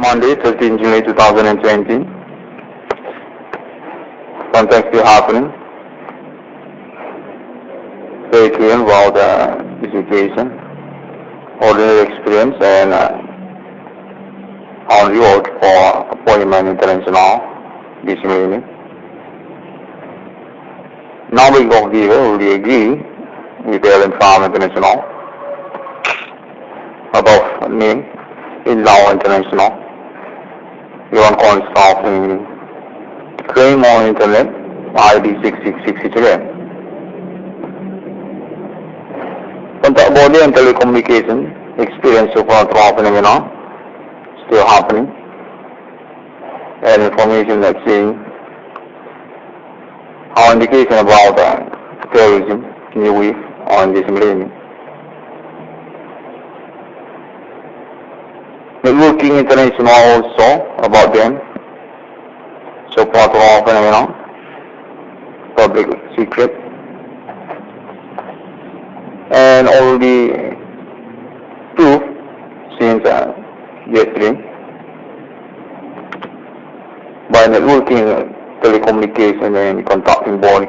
Monday, 13 July 2020. Something still happening. Stay tuned about the situation, ordinary experience, and on road for appointment international this evening. Now we go here, we agree with Air and Farm International about name in Law International. You want to stop claim on internet ID 6663. Contact body and telecommunication experience so far phenomena still happening, and information that's saying our indication about terrorism new wave on this millennium. Networking international also about them, so far phenomena, public secret, and already proof since yesterday by networking, telecommunication, and contacting body.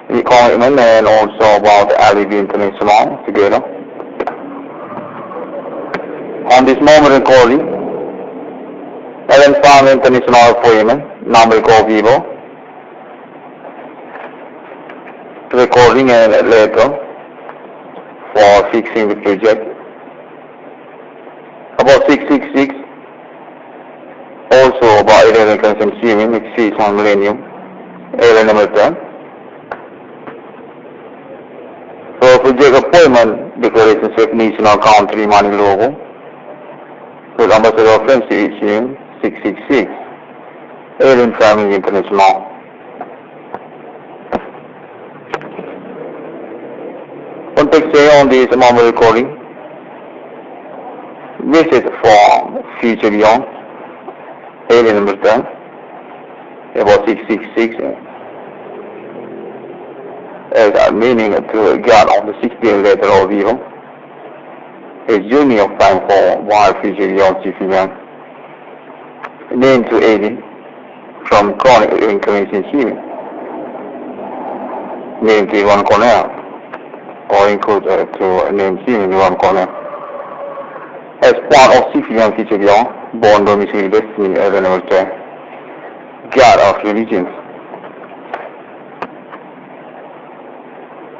The commitment and also about LEB International together. On this moment recording, Ellen Farm International appointment, number go vivo, recording and letter for fixing the project. About 666, also about Iranian consuming, exceeds on MILENIUM, area number 10. So project appointment, declaration definition of country money logo, with ambassador reference issue 666, Alien Family International. Context say on this moment recording, visit for future beyond, alien number 10, about 666, as a meaning to God on the 16th letter of evil, a journey of time for wild future beyond civilian, name to alien, from chronic reincarnation healing, name to irwan cornel, or include to name healing irwan cornel. As part of civilian future beyond, born domicile destiny as an altar, God of religions.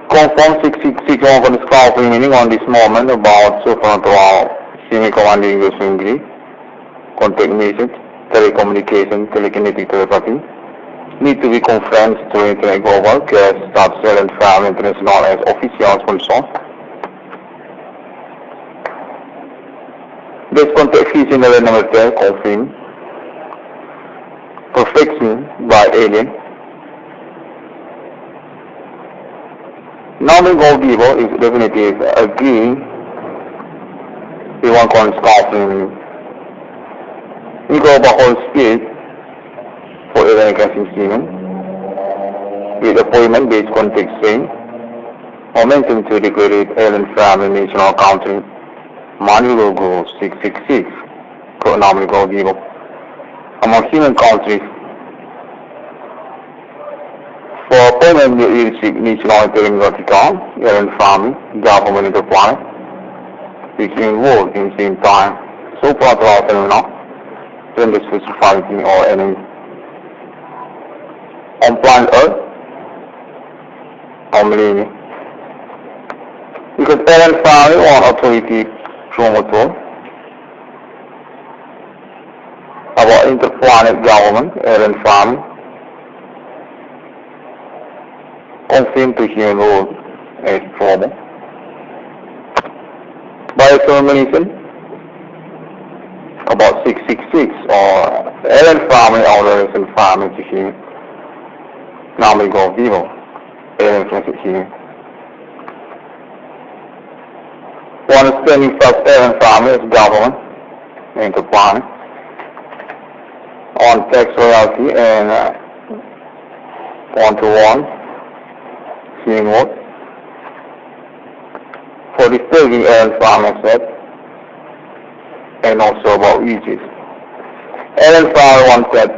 Confirm 666 on the scout meaning on this moment about so far to our senior commanding English English, contact message, telecommunication, telekinetic telepathy, need to be conferenced to Internet Global, guest, staff, cell and farm international as official sponsor. This contact fishing level number 10, confirm. Perfection by alien. Now we go vivo is definitive agreeing we want to stop in we go back on spirit for alien casting semen with appointment based context saying momentum to declare alien family national country money logo 666 now we go vivo among human countries. For appointment with leadership national Galactica, alien family, government of the planet, which involved in the same time, so far to our phenomena, gender society or enemy. On planet Earth, or millennium. Because alien family or authority promoter about interplanet government, alien family, confirmed to human role as problem. By termination, about 666 or alien family or alien family to human. Now we go vivo, alien to human. One spending first alien family is government, interplanet, on tax royalty and one-to-one. What? For disturbing alien farm asset and also about reaches. Allen found one set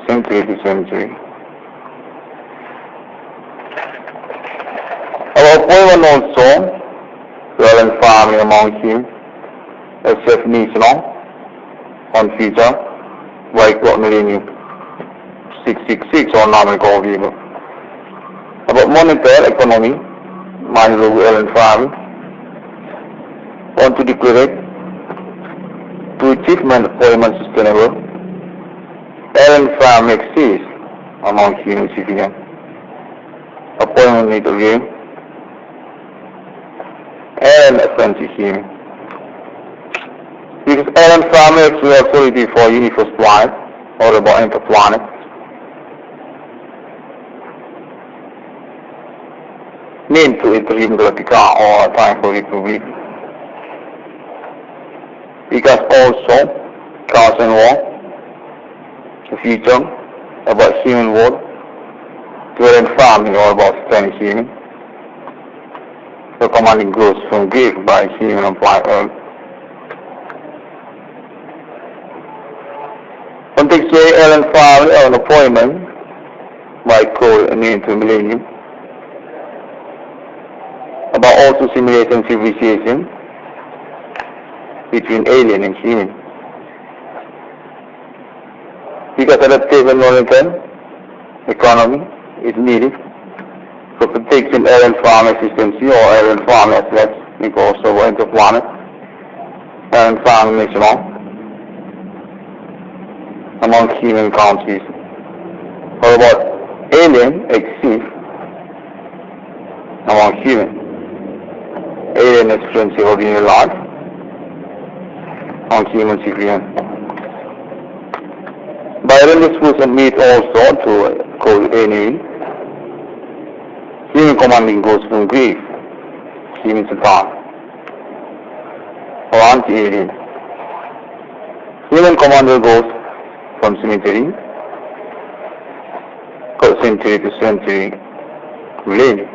century to century. About point also, the Allen family among him, except national, on feature, by MILENIUM 666 or numerical view. About monetary economy, mind the Allen family, want to declare to achievement employment sustainable, Allen family exists among human civilians. Appointment need again, Allen offensive human. Because Allen family actually authority for universe planet or about interplanet. Named to ETHRIUM GALACTICA or time for Republic. Because also cause and war, the future about human world, to Allen family or about Spanish human. The commanding growth from Greek by human applied earth. Contextually, Allen family an appointment by code and name to MILENIUM about also simulation civilization between alien and human. Because adaptation monetary economy is needed for protection Allen family existence or Allen family assets because of interplanet, Allen family national among human countries. What about alien exist among human? Alien experience of being alive on human civilians. Byron discussion meet also to call enemy. Human commanding goes from Greek, human Satan, or anti-alien. Human commander goes from cemetery, century to century, millennium.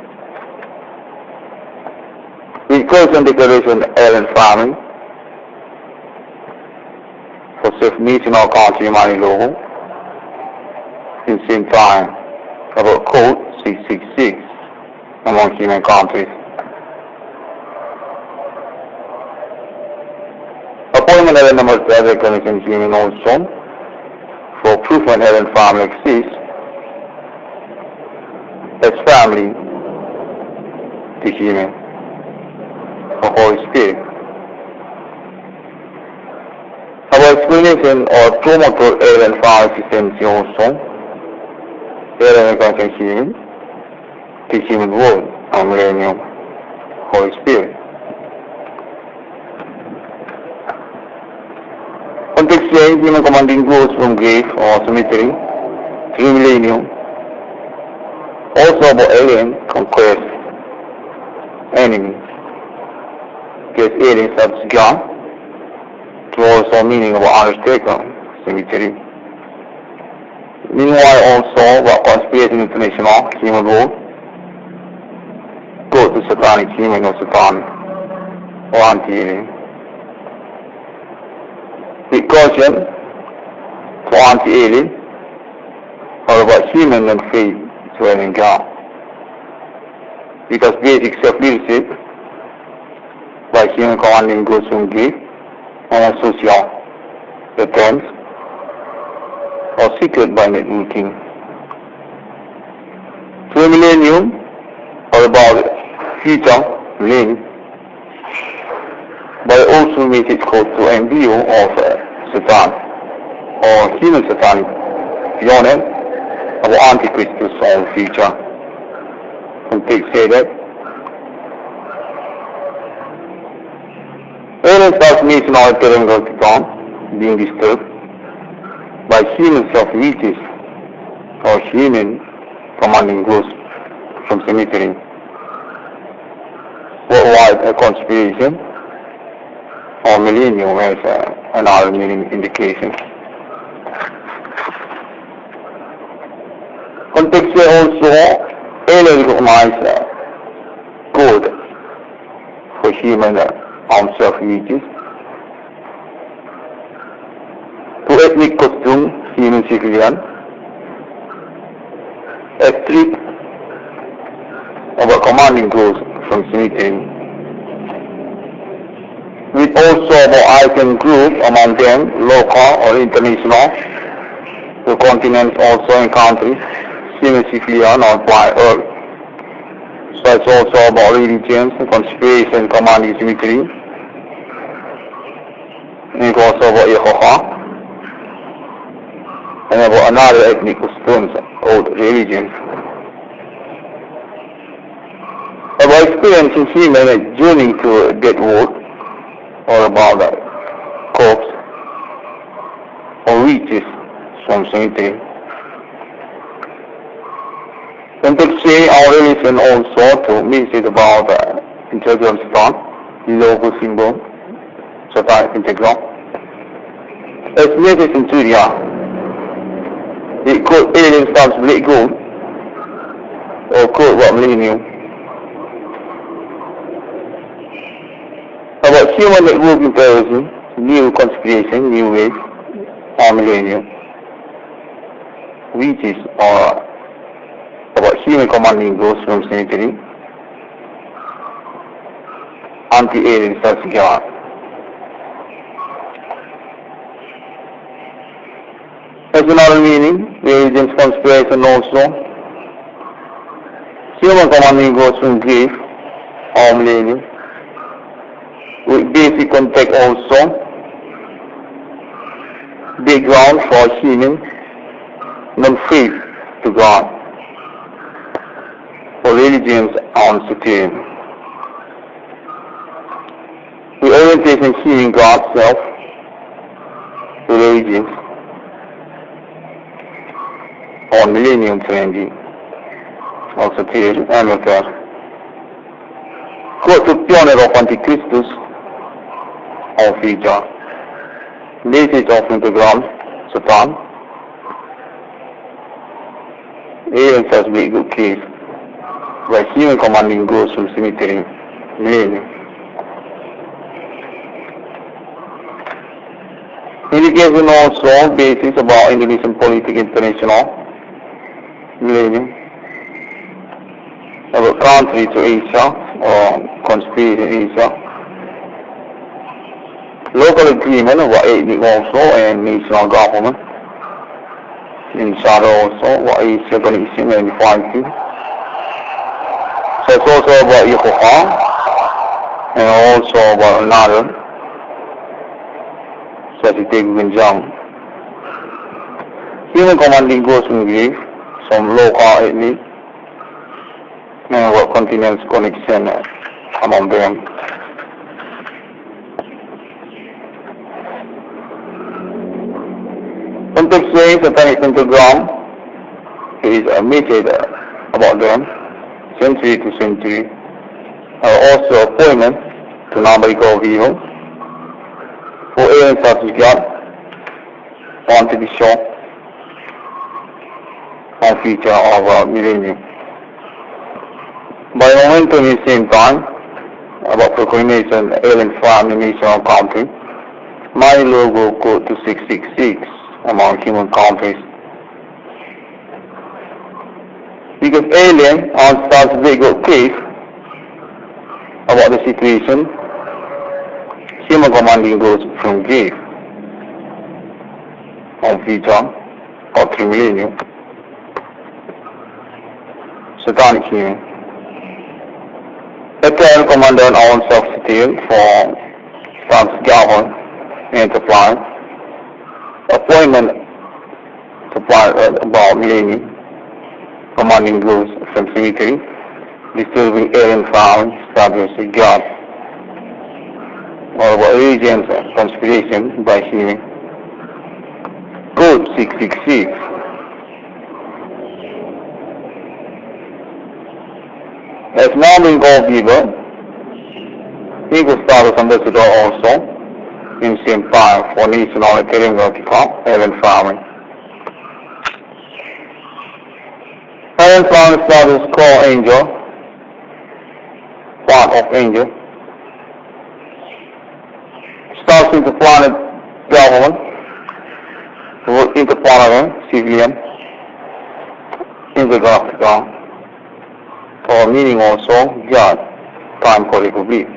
With Curse and Declaration Allen family, for self-national country money logo, in same time, about code 666 among human countries. Appointment Allen number 12 recognition human also, for proof when Allen family exists, as family to human, for Holy Spirit. Our explanation or promoter Allen family existence also, Allen recognition human, to human world and MILENIUM, Holy Spirit. Contextually, human commanding growth from grave or cemetery through MILENIUM. Also about alien conquest enemy. Because aliens have gone to also meaning about undertaker cemetery. Meanwhile also about conspiracy international human world. Go to satanic human or Satan or anti-alien. With caution for anti-alien or about human and faith to alien God. Because basic self-leadership by human commanding goes from Greek and social attempts or secret by networking. Through MILENIUM or about future link by also message code to embryo of Satan or human satanic beyond of Antichrist to solve future. And take say that alien transmission or ETHRIUM being disturbed by human self-reaches or human commanding growth from cemetery. Worldwide a conspiration or MILENIUM as another meaning indication. Contextually also, alien recognize good for human self-reaches ethnic costume, human civilian, a street of a commanding ghost from cemetery, with also about icon group among them, local or international, the continents also in countries, human civilian or by earth. So it's also about religions, conspiration, commanding cemetery, and it's also about Yehovah, and about another ethnic customs or religions. About experiencing human journey to a dead world, or about the corpse, or riches from cemetery. Context say our religion also to message about the integral stone, logo symbol, satanic integral. As message in Syria, it could alien stars black gold, or could what MILENIUM. About human networking terrorism, new conspiration, new ways, or MILENIUM, which is about human commanding ghosts from cemetery, anti-alien search. As another meaning, religious conspiration also, human commanding ghosts from grave, or MILENIUM, with basic context also, background for human non-faith to God, for religions on Satan. The orientation healing God's self to religions on MILENIUM trendy, or Satan and Luther. Quote to pioneer of Antichristus or future. Message of integral Satan. Even such big good case where human commanding ghosts from cemetery, MILENIUM. Indication also basis about Indonesian politics international, MILENIUM. About country to Asia or conspiracy in Asia. Local agreement about ethnic also and national government. In shadow also what is organization and fighting. So it's also about Yehovah and also about another such as Young. Human commanding ghosts from grave, some local ethnic and what continents connection among them. Context says satanic pentagram is a message about them, century to century, also appointment to numeric of evil, for alien certificate, want to be shown, and feature of MILENIUM. By momentum in the same time, about proclamation alien family national country, my logo code to 666 among human countries. Because alien starts big case about the situation, human commanding goes from grave on future or through MILENIUM. Satanic human. ETHRIUM commandant on substitute for trans-government enterprise. Appointment to plan about MILENIUM. Commanding ghosts from cemetery. Disturbing alien found, establishing God. Or about religions and conspiration by human. Code 666. As non-being all people, equal status ambassador also in same time for national ETHRIUM alien farming. Alien farming status called angel, part of angel. Starts with the planet government, interplanetary civilian in the Galactica, or meaning also God, time for republic.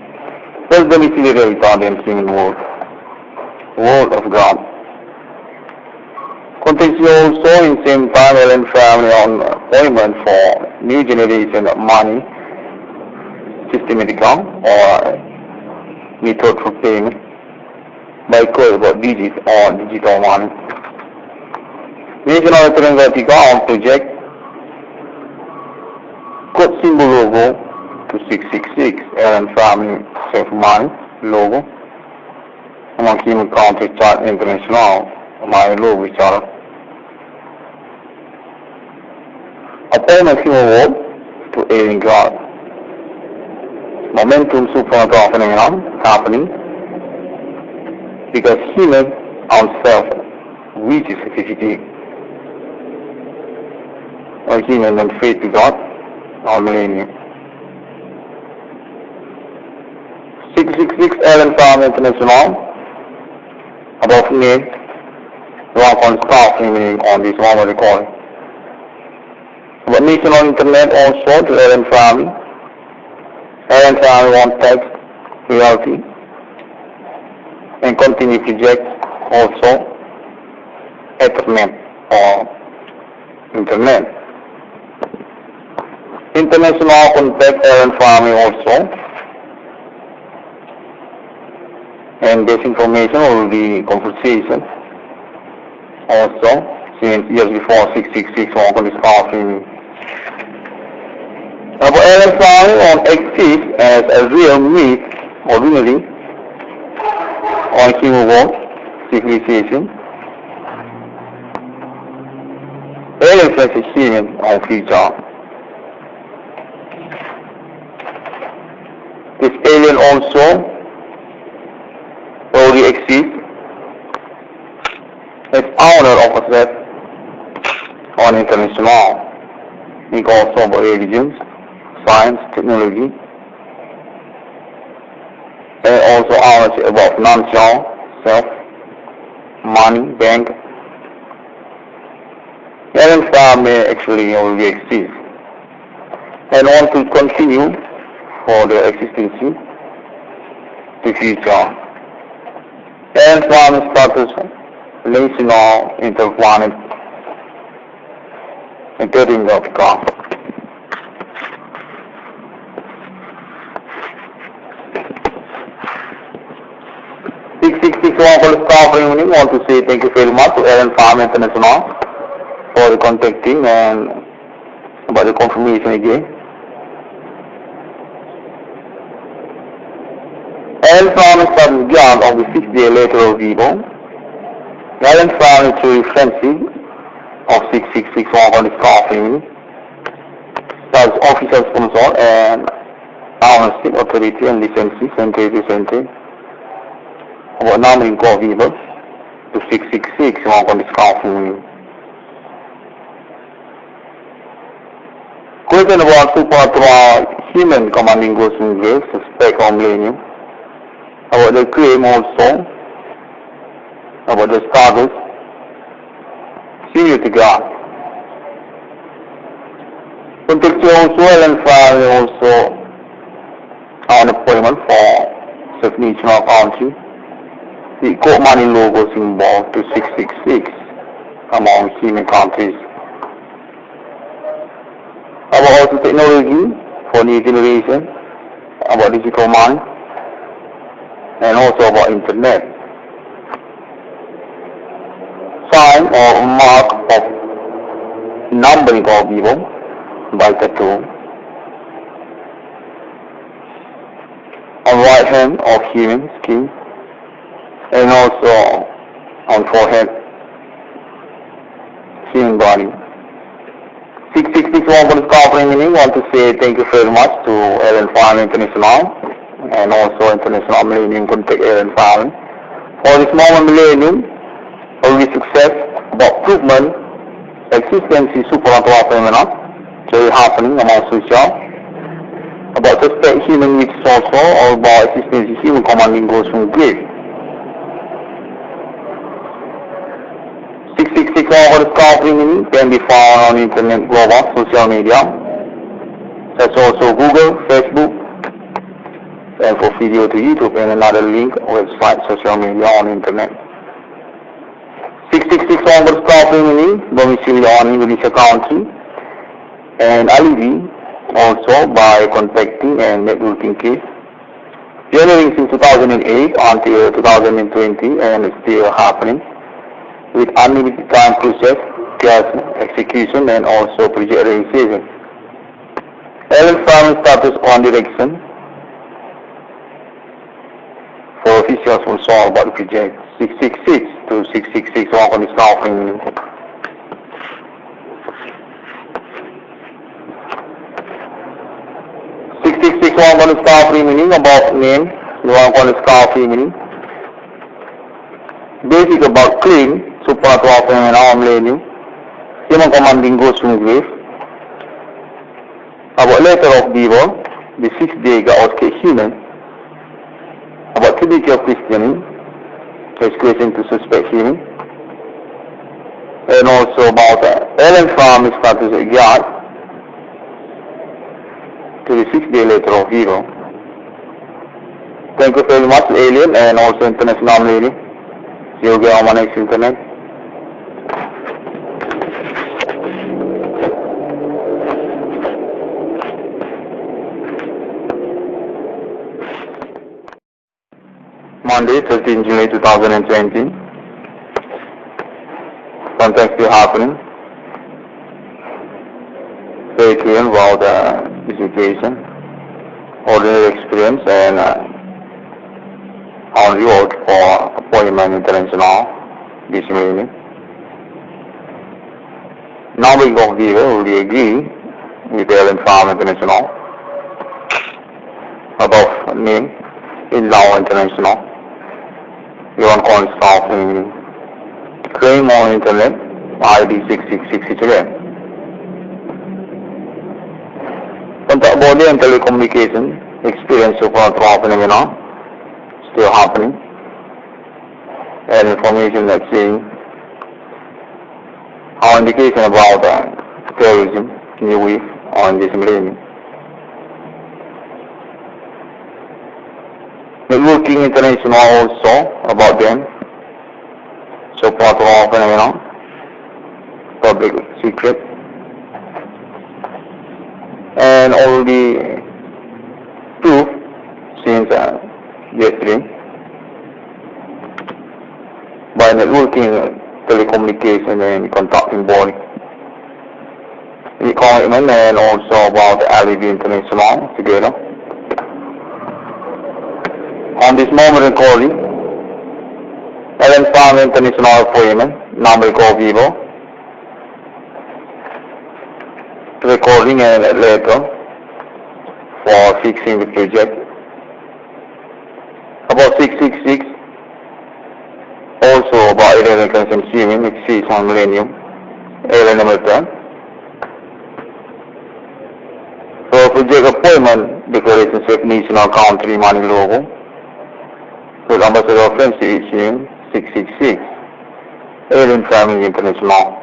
That's the literary Italian human world of God. Context also in same time and family on appointment for new generation of money, systematica or method for payment by code about digits or digital money. National Galactica on project code symbol logo to 666 and family safe money logo among human country chart international my logo chart. Appointment human world to alien God. Momentum supernatural phenomenon happening because human ourself reaches safety or human and faith to God or millennium. 666 Allen Farm International above name work on staff remaining on this one recording. But national internet also to Allen Family. Allen Family want text reality and continue project also Ethernet or internet. International contact Allen Family also, and this information will be conversation also since years before 666 on this conference. But Allen Family exists as a real myth originally on human world civilization. Alien as a human on future. This alien also already exists as owner of a set on international. We also about religions, science, technology, and also ownership about non-self, self, money, bank. Alien Family actually already exists and want to continue for their existence to future. Alien Family status national interplanet including Galactica. I want to say thank you very much to Allen Farm International for the contacting and about the confirmation again. Allen Farm started beyond on the 6th day later of Vivo. Allen Farm is truly friendship of 6661 on this confirmation. That's official sponsor and ownership, authority and licensing center. About numbering core Vivo to 666 on this confirmation. Question about supernatural human commanding ghosts in graves, suspect on millennium. About the claim also, about the status, senior to God. Contextual also and family also an appointment for self-national country. The court money logo symbol to 666 among human countries. About also technology for new generation, about digital money, and also about internet. Sign or mark of numbering of people by tattoo. On right hand of human skin, and also on forehead, human body. 666 for this conference meeting. Want to say thank you very much to Allen Farm International and also International Millennium Contact Allen Farm for this moment millennium early success about improvement existence supernatural phenomena really happening among social about suspect human which is also or about existence human commanding goes from grave. 6661 screen can be found on internet global social media. That's also Google, Facebook, and for video to YouTube and another link, website, social media on internet. 6661 screen domicile on Indonesia country and alibi also by contacting and networking case. Pioneering since 2008 until 2020 and it's still happening with unlimited time process, gas execution and also project realization. Farming status on direction for officials will solve about the project 666 to 666 on the staffing. 661 on the staffing meaning about name, you want on the staffing meaning. Basic about clean, super to open and MILENIUM. Human commanding goes from grave. About letter of devil, the 6th day God human. About typical Christian, his question to suspect human. And also about farm status of God to the 6th day letter of evil. Thank you very much, alien, and also international lady. See you again on my next internet. Monday, 13 July 2020. Something still happening. Stay tuned about the situation, ordinary experience, and on reward for appointment international this evening. Now we go here, we agree with Farm International about name in Law International. You want to install in claim on internet ID 6666 Contact body and telecommunication experience so far phenomena still happening and information that's saying our indication about terrorism new wave on this millennium. Networking international also about them. So part of our phenomenon, public secret, and all the proof since yesterday by networking, telecommunication, and contacting body. The commitment and also about the alibi international together. On this moment recording, Farm International appointment, number call vivo, recording and letter for fixing the project. About 666, also about 11 consuming, exceeds on MILENIUM, area number 10. For project appointment, declaration of national country money logo, with ambassador reference to issue 666, Alien Family International.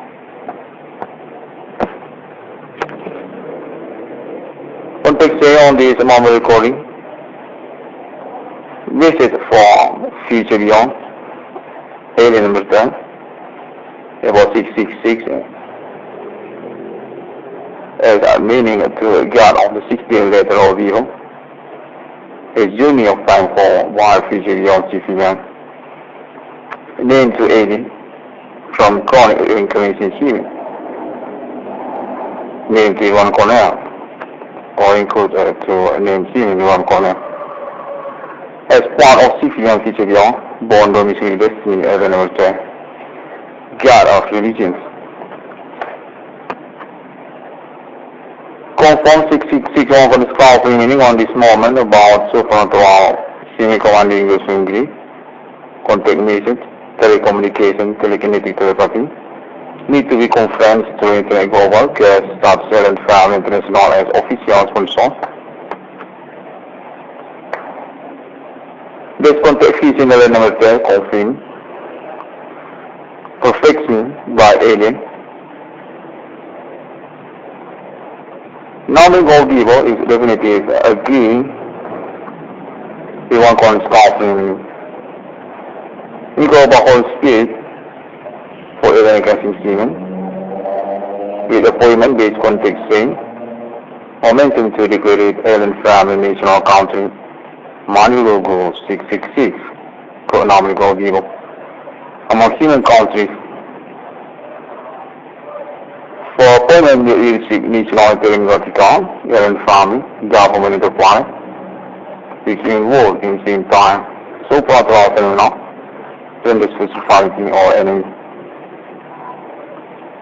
Contact say on this mobile recording. Visit for future beyond. Alien number 10. About 666. As a meaning to God on the 16th letter of evil. A journey of time for wild future beyond civilian. Name to alien from chronic reincarnation healing. Name to irwan cornel or include to name healing irwan cornel. As part of civilian future beyond, born domicile destiny as an altar, God of religions. Confirm 666 on the scouting meaning on this moment about supernatural semi-commanding English English, contact message, telecommunication, telekinetic telepathy, need to be conferenced to Internet Global, guest, staff, cell and farm international as official sponsor. This contact fees in the number 10, confirm. For fixing by alien. Nominal goal giver is definitive agree one corresponding equal whole speed for alien casting scheme with appointment based context string momentum to declare alien family national country manual logo 666 nominal goal giver among human countries. For appointment leadership national GALACTICA, alien family, government of the planet, the human world in the same time, so proper phenomena, gender specificity or enemy.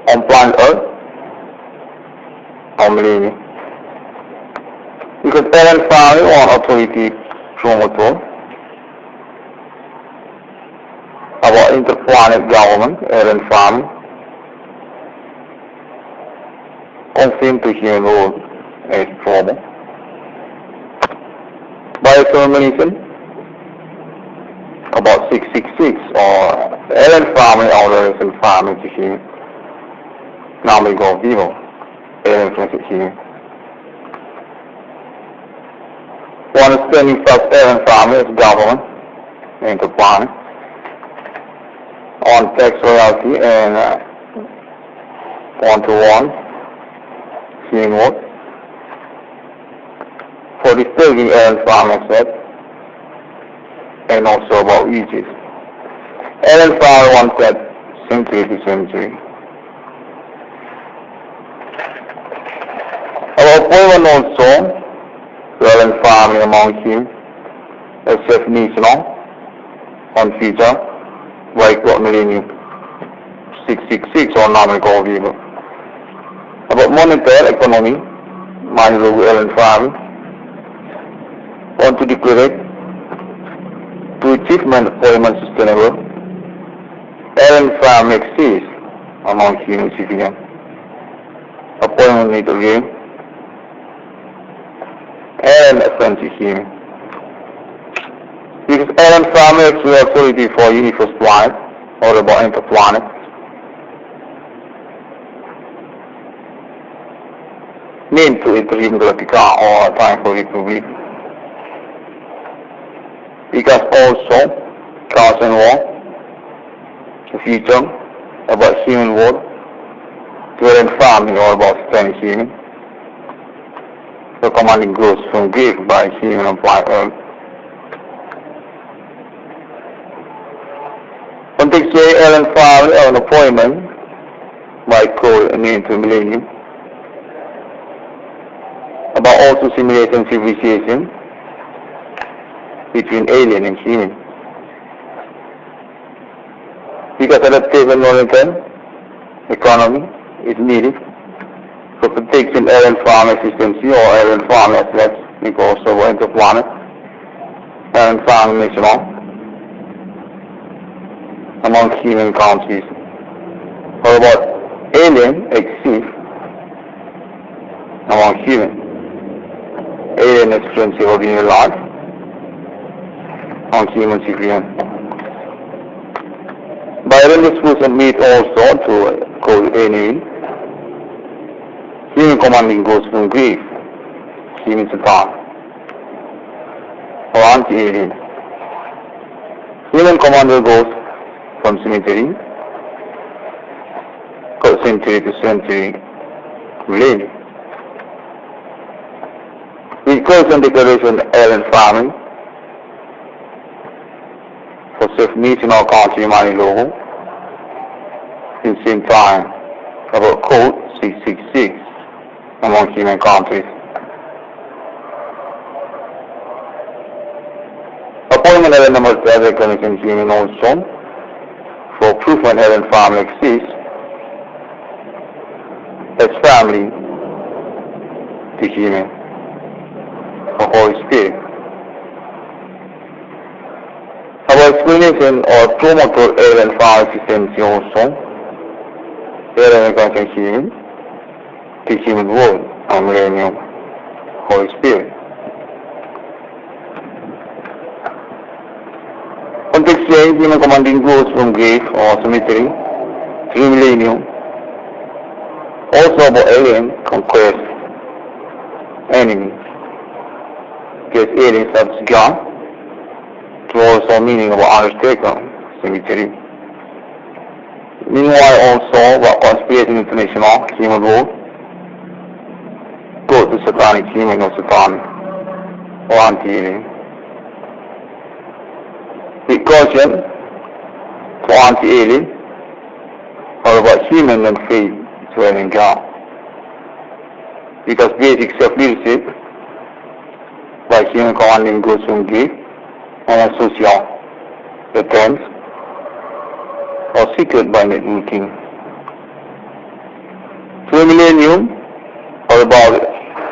On planet Earth, or millennium. Because alien family or authority promoter about interplanet government, alien family, confirmed to human world as formal. By examination, about 666 or alien family or relation family to human, nominal goal vivo, alien to human. One spending first alien family as government, interplanet, on tax royalty and one-to-one human world. For disturbing alien farm aspect and also about uses. Alien farm one said century to century. Our appointment also alien farming among him except national on future like what millennium 666 or nominal goal giver. About monetary economy, manual alien farming want to declare to achievement employment sustainable alien farm exists among human civilians. Appointment need again alien offensive human. Because alien farm is authority for universe planet or about interplanet. Named to ETHRIUM GALACTICA or Time for Republic. Because also cause and war, the future about human world, alien farming or about Spanish human, the commanding growth from Greek by human applied earth. Contextual alien farming or an appointment by code and into millennium. About also simulation civilization between alien and human. Because adaptive environmental economy is needed for protection alien farm existence or alien farm assets because of interplanet alien farm national among human countries. Or about alien exists among human. Alien experience of ordinary life on human civilian. By this person meet also to call enemy. Human commanding goes from grief, human Satan, or anti-alien. Human commander goes from cemetery, century to century, millennium. With constant declaration alien farming for self-national country money logo in same time about code 666 among human countries. Appointment alien number as recognition human also for proof an alien family exists as family to human. The Holy Spirit. Our explanation or promoter alien farm existence also alien conscious human to human world and millennium Holy Spirit. Contextually, human commanding growth from grave or cemetery through millennium, also about alien conquest enemy, because aliens have gone to also meaning about undertaker cemetery. Meanwhile also about conspiracy international human world, go to satanic human or Satan or anti-alien. With caution for anti-alien or about human and faith to alien God. Because basic self-leadership by human commanding goes from give and a social attempts or secret by networking. Through millennium or about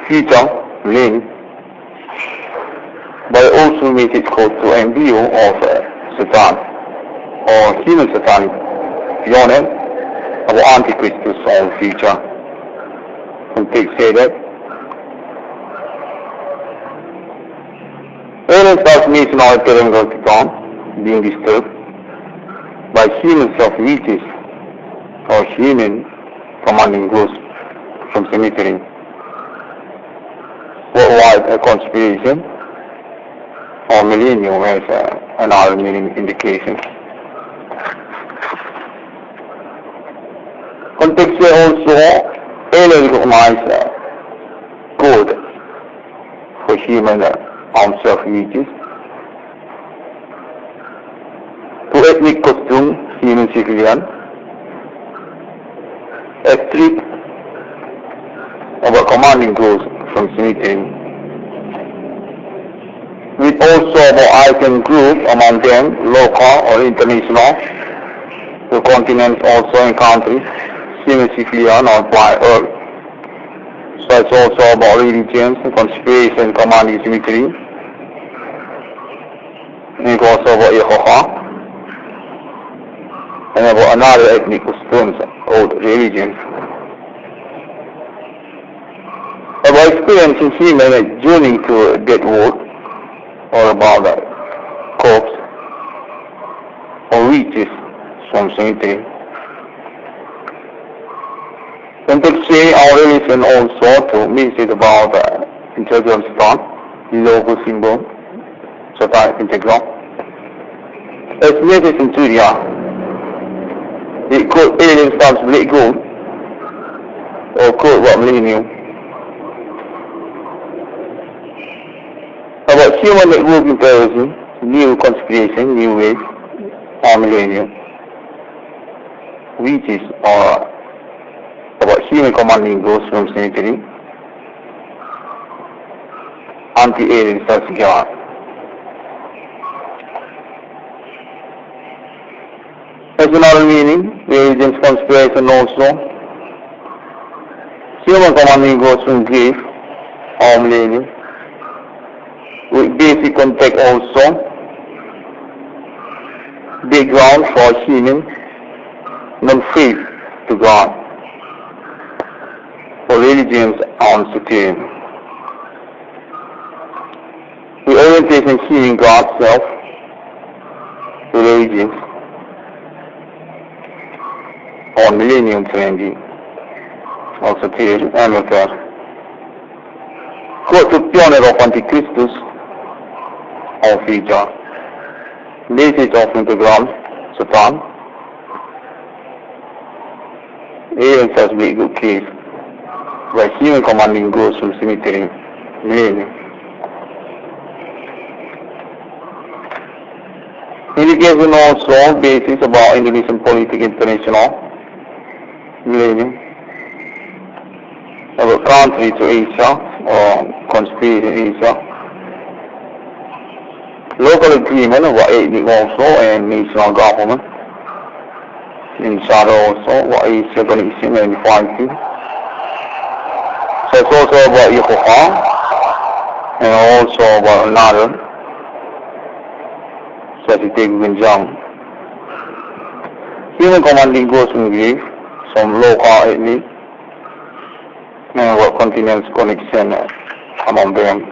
future link by also message code to embryo of Satan or human satanic beyond about antichrist or future. And they say that alien transmission or galacticon being disturbed by human self-reaches or human commanding ghosts from cemetery. Worldwide a conspiration or millennium has another meaning indication. Contextually also, alien recognize code for human armed self-reaches. To ethnic costume, human civilian, a street of a commanding ghost from cemetery, with also about icon group among them, local or international, the continents also in countries, human civilian or by earth. So it's also about religions, conspiration, commanding cemetery, and it's also about Yehovah, and about another ethnic customs or religions. About experiencing human journey to a dead world, or about the corpse or reaches from cemetery. Contextually, our religion also to message about the integral stone, logo symbol, satanic integral. As message in Syria, the code alien stands black gold or code what millennium. About human networking terrorism, new conspiration, new ways, or millennium, which is about human commanding ghosts from cemetery, anti-alien search God. As another meaning, religion's conspiration also, human commanding ghosts from grave, or millennium, with basic context also, background for human non-faith to God, for religions on Satan. The orientation human God self to religions on millennium trending, or Satan and Luther. Quote to pioneer of Antichristus or future. Message of integral Satan. Aliens has been good case by human commanding ghosts from cemetery. Millennium. Indication also basis about Indonesian politics international. Millennium. About country to Asia or conspiracy in Asia. Local agreement about ethnic also and national government. In shadow also what is organization and fighting. So it's also about Yehovah and also about another such as Benjang. Human commanding goes from grave, some local ethnic and what continents connection among them.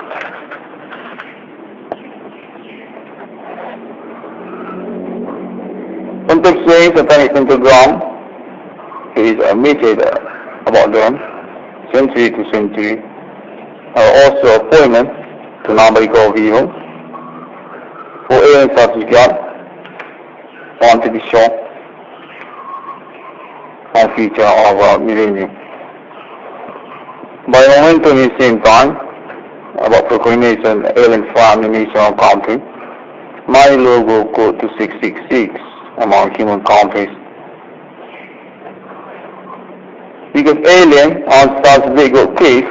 Context says satanic pentagram is meted about them century to century. Also appointment to numerical view for alien certificate on to the show on feature of millennium. By momentum in same time about proclamation alien family nation of country, my logo code to 666 among human countries. Because alien on such big case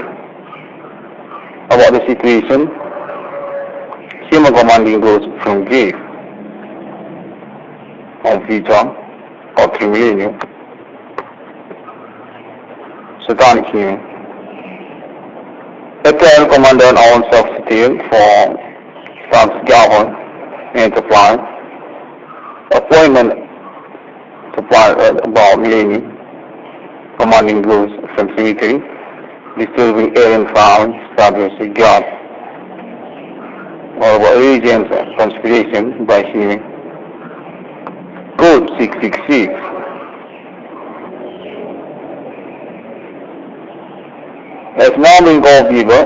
about the situation, human commanding goes from grave on feature of 3 millennium. Satanic human. ETHRIUM commandant on substitute for self-governed enterprise. Appointment supply about millennium. Commanding goes from cemetery. Disturbing alien found establishing God. Or about religions and conspiration by human. Code 666. As now-being goalkeeper,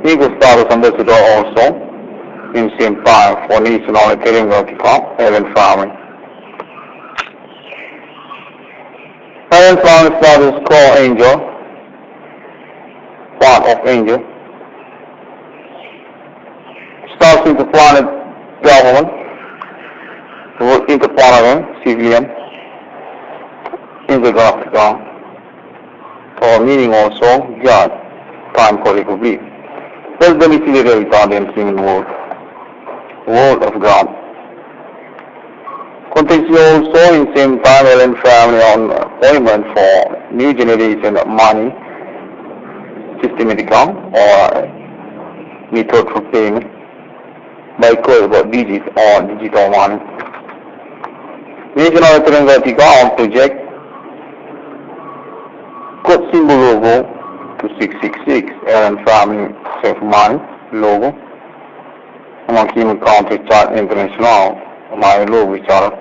equal status ambassador also in same time for national ETHRIUM alien farming. Alien farming status core angel, part of angel, starts into planet government, work into planet civilian, intergalactica. Or meaning also God, time for republic. That's the literary Italian human word. Word of God. Contains also in same time alien family on appointment for new generation of money, systematical or method for payment by code about digit or digital money. National ETHRIUM on project code symbol logo to 666 alien family self-money logo among human country chart international my logo chart.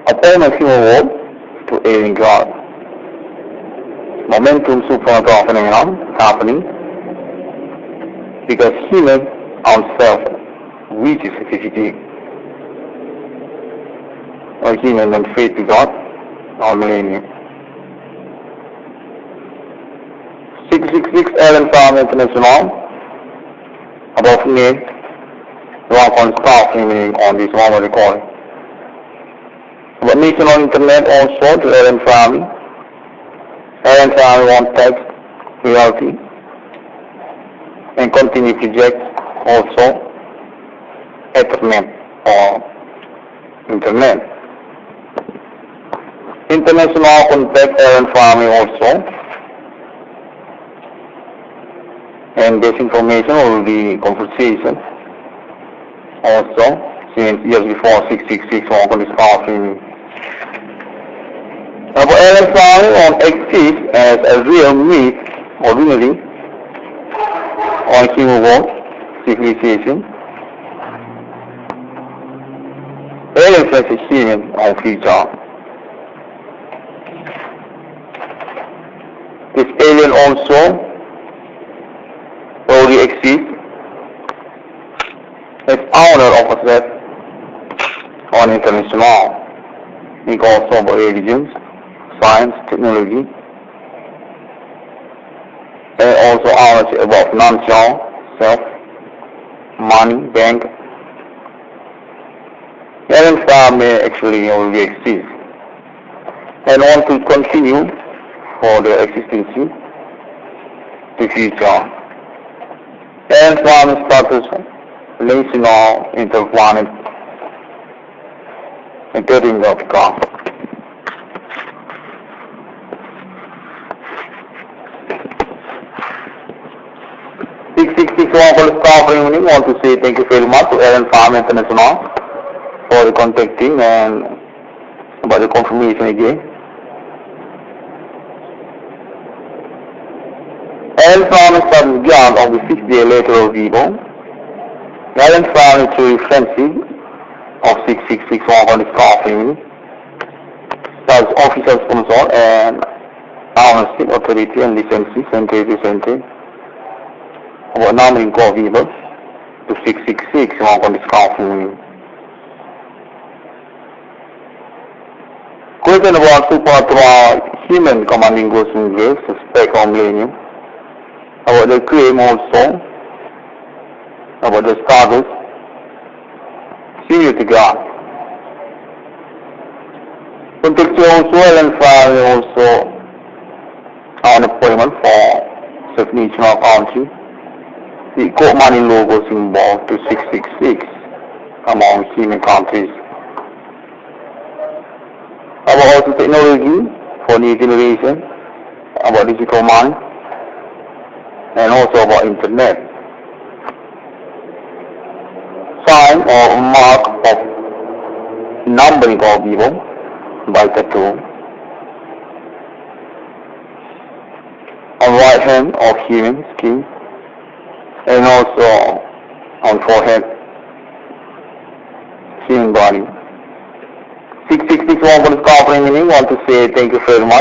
Appointment human world to alien God. Momentum supernatural phenomenon happening because human on self reaches specificity or human and faith to God or millennium. 666 alien farm international above name work on staff meaning on this one recording. But national internet also to alien family on text reality and continue project also Ethernet or internet. International contact alien farming also, and this information will be conversation also since years before 666 on this farming. Now alien farming on exists as a real myth originally on human world civilization. Alien versus human on future. This alien also already exists as owner of a set on international. We also about religions, science, technology, and also ownership about non-self, self, money, bank. Alien farm may actually already exist and want to continue for their existence to future. Alien farm status national interplanet ETHRIUM.com. Staff reunion want to say thank you very much to Alien Farm International for the contacting and about the confirmation again. Alien Farm started beyond of the 6-day later of Vivo. Alien Farm is truly friendship of 6 661 on the staff family. That's official sponsor and ownership, authority and licenses centre about numbering core people to 666 on the staff family. Question about human commanding ghost graves, spec on MILENIUM. About the claim also, about the status, security guard. Contextual also and file also unemployment for definition of country. The court money logo symbol to 666 among human countries. About also technology for new generation, about digital mind, and also about internet. Sign or mark of numbering of people by tattoo on right hand of human skin and also on forehead human body. 661 for this covering meaning. Want to say thank you very much